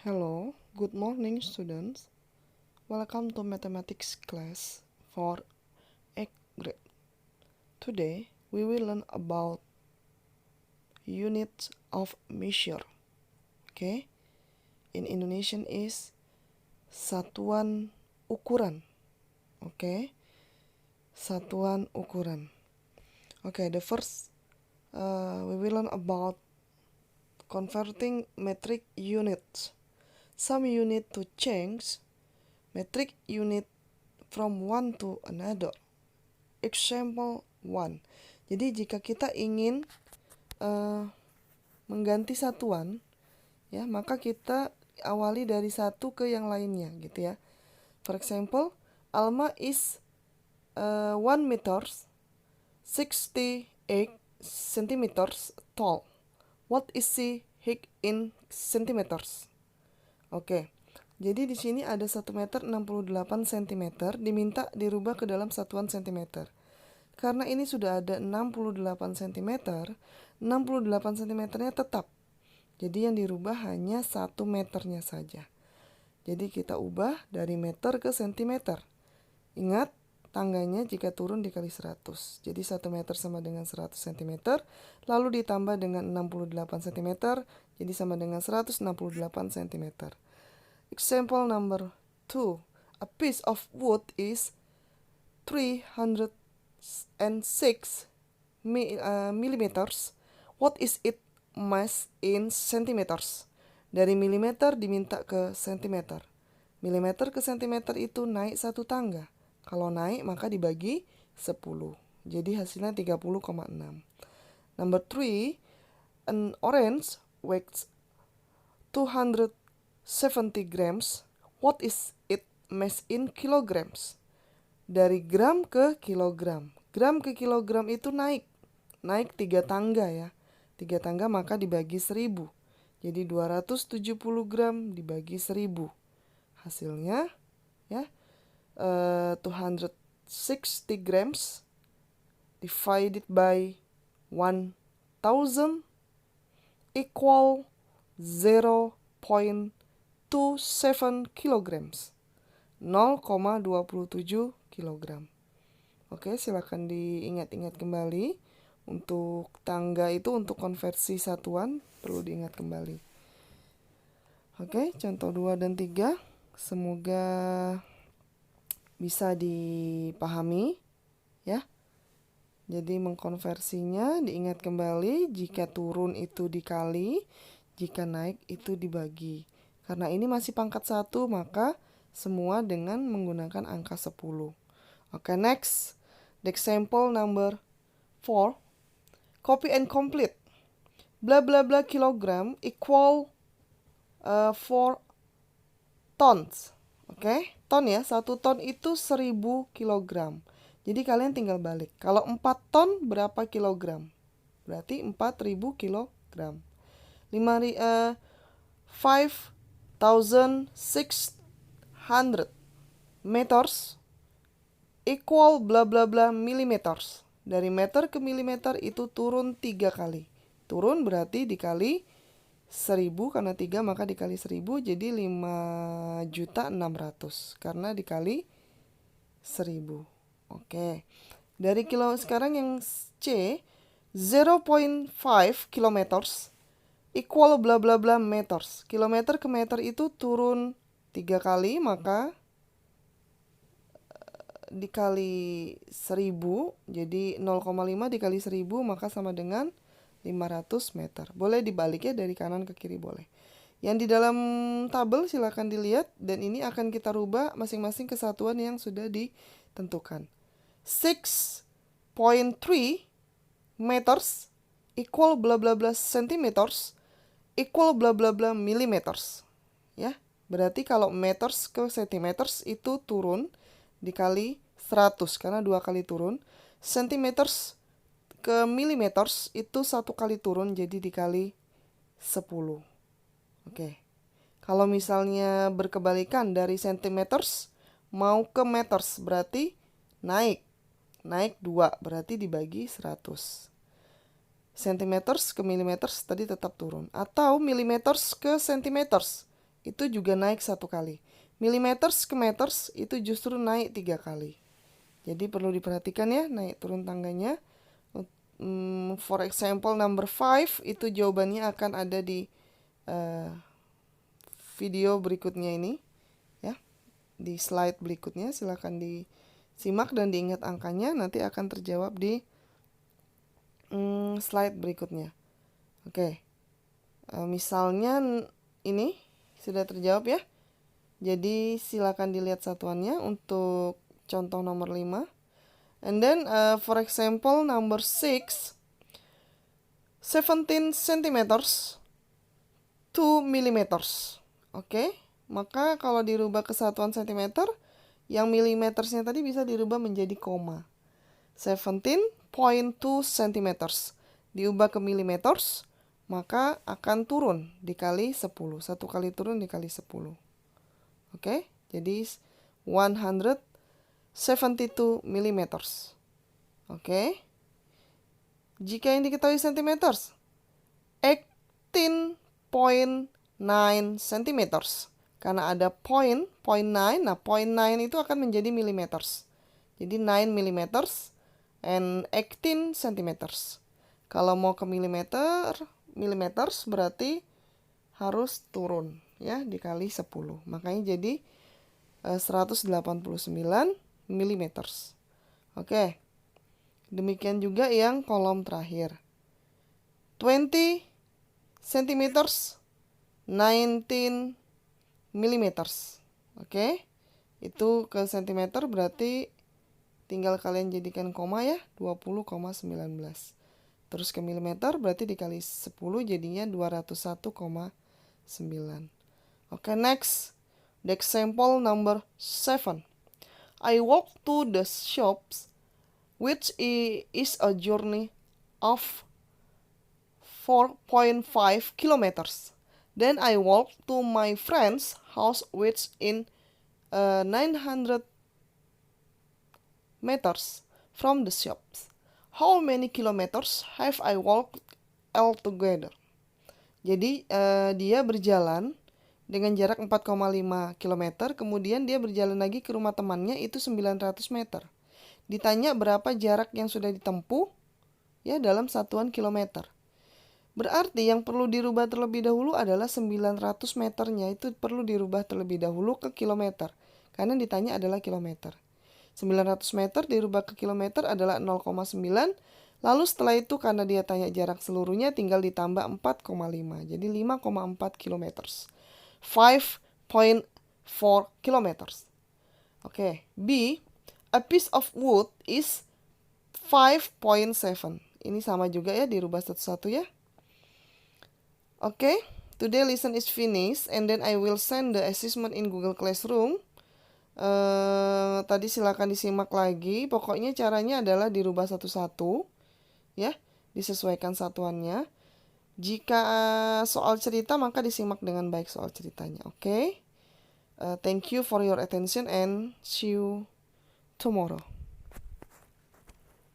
Hello, good morning students. Welcome to mathematics class for 8th grade. Today we will learn about units of measure. Okay? In Indonesian is satuan ukuran. Okay? Satuan ukuran. Okay, the first we will learn about converting metric units. Some unit to change metric unit from one to another. Example 1. Jadi jika kita ingin mengganti satuan, ya, maka kita awali dari satu ke yang lainnya, gitu ya. For example, Alma is 1 meters 68 centimeters tall. What is she height in centimeters? Oke. Jadi di sini ada 1 meter 68 cm diminta dirubah ke dalam satuan cm. Karena ini sudah ada 68 cm, 68 cm-nya tetap. Jadi yang dirubah hanya 1 meternya saja. Jadi kita ubah dari meter ke cm. Ingat, tangganya jika turun dikali 100. Jadi 1 meter sama dengan 100 cm, lalu ditambah dengan 68 cm, jadi sama dengan 168 cm. Example number 2. A piece of wood is 306 millimeters. What is its mass in centimeters? Dari milimeter diminta ke sentimeter. Milimeter ke sentimeter itu naik satu tangga. Kalau naik maka dibagi 10. Jadi hasilnya 30,6. Number 3. An orange weighs 270 grams. What is its mass in kilograms? Dari gram ke kilogram. Gram ke kilogram itu naik 3 tangga ya. 3 tangga maka dibagi 1000. Jadi 270 gram dibagi 1000. Hasilnya ya 260 grams divided by 1000 equal 0.27 kilograms. 0,27 kilogram. Oke, silakan diingat-ingat kembali. Untuk tangga itu untuk konversi satuan perlu diingat kembali. Oke, contoh 2 dan 3 semoga bisa dipahami ya. Jadi mengkonversinya diingat kembali, jika turun itu dikali, jika naik itu dibagi. Karena ini masih pangkat 1 maka semua dengan menggunakan angka 10. Oke, next. The example number 4. Copy and complete. Bla bla bla kilogram equal 4 tons. Oke, ton ya. 1 ton itu 1000 kilogram. Jadi kalian tinggal balik. Kalau 4 ton berapa kilogram? Berarti 4000 kilogram. 5,600 meters equal bla bla bla millimeters. Dari meter ke milimeter itu turun 3 kali. Turun berarti dikali 1000, karena 3 maka dikali 1000 jadi 5.600,000 karena dikali 1000. Oke. Dari kilo sekarang yang C 0.5 kilometers equal bla bla bla meters. Kilometer ke meter itu turun 3 kali maka dikali 1000, jadi 0,5 dikali 1000 maka sama dengan 500 meter. Boleh dibalik ya, dari kanan ke kiri boleh. Yang di dalam tabel silakan dilihat, dan ini akan kita rubah masing-masing kesatuan yang sudah ditentukan. 6.3 meters equal bla bla bla centimeters equal bla bla bla millimeters. Ya, berarti kalau meters ke centimeters itu turun dikali 100 karena 2 kali turun. Centimeters ke millimeters itu 1 kali turun jadi dikali 10. Oke. Kalau misalnya berkebalikan dari centimeters mau ke meters berarti naik 2 berarti dibagi 100. Centimeters ke millimeters tadi tetap turun. Atau millimeters ke centimeters itu juga naik 1 kali. Millimeters ke meters itu justru naik 3 kali. Jadi perlu diperhatikan ya naik turun tangganya. For example number 5 itu jawabannya akan ada di video berikutnya ini ya. Di slide berikutnya silakan disimak dan diingat angkanya, nanti akan terjawab di slide berikutnya. Oke. Misalnya ini sudah terjawab ya. Jadi silakan dilihat satuannya untuk contoh nomor 5. And then for example number 6, 17 centimeters 2 millimeters. Oke, maka kalau dirubah ke satuan sentimeter, yang milimetersnya tadi bisa dirubah menjadi koma. 17.2 centimeters diubah ke millimeters, maka akan turun dikali 10. 1 kali turun dikali 10. Oke, jadi 172 millimeters. Oke. Jika yang diketahui centimeters, 18.9 centimeters. Karena ada point 9, nah point 9 itu akan menjadi millimeters. Jadi 9 millimeters and 18 centimeters. Kalau mau ke millimeters berarti harus turun ya dikali 10. Makanya jadi 189 millimeters. Oke. Demikian juga yang kolom terakhir. 20 centimeters 19 millimeters. Oke. Itu ke sentimeter berarti tinggal kalian jadikan koma ya, 20,19. Terus ke milimeter berarti dikali 10 jadinya 201,9. Oke, next. The example number 7. I walk to the shops, which is a journey of 4.5 kilometers. Then I walk to my friend's house, which in 900 meters from the shops. How many kilometers have I walked altogether? Jadi dia berjalan dengan jarak 4,5 km, kemudian dia berjalan lagi ke rumah temannya itu 900 meter. Ditanya berapa jarak yang sudah ditempuh ya dalam satuan kilometer. Berarti yang perlu dirubah terlebih dahulu adalah 900 meternya itu perlu dirubah terlebih dahulu ke kilometer. Karena ditanya adalah kilometer. 900 meter dirubah ke kilometer adalah 0,9. Lalu setelah itu karena dia tanya jarak seluruhnya tinggal ditambah 4,5. Jadi 5,4 kilometers. 5.4 kilometers. Oke, B. A piece of wood is 5.7. Ini sama juga ya, dirubah satu-satu ya. Oke, today lesson is finished and then I will send the assessment in Google Classroom. Tadi silakan disimak lagi. Pokoknya caranya adalah dirubah satu-satu ya, disesuaikan satuannya. Jika soal cerita maka disimak dengan baik soal ceritanya. Oke. Thank you for your attention and see you tomorrow.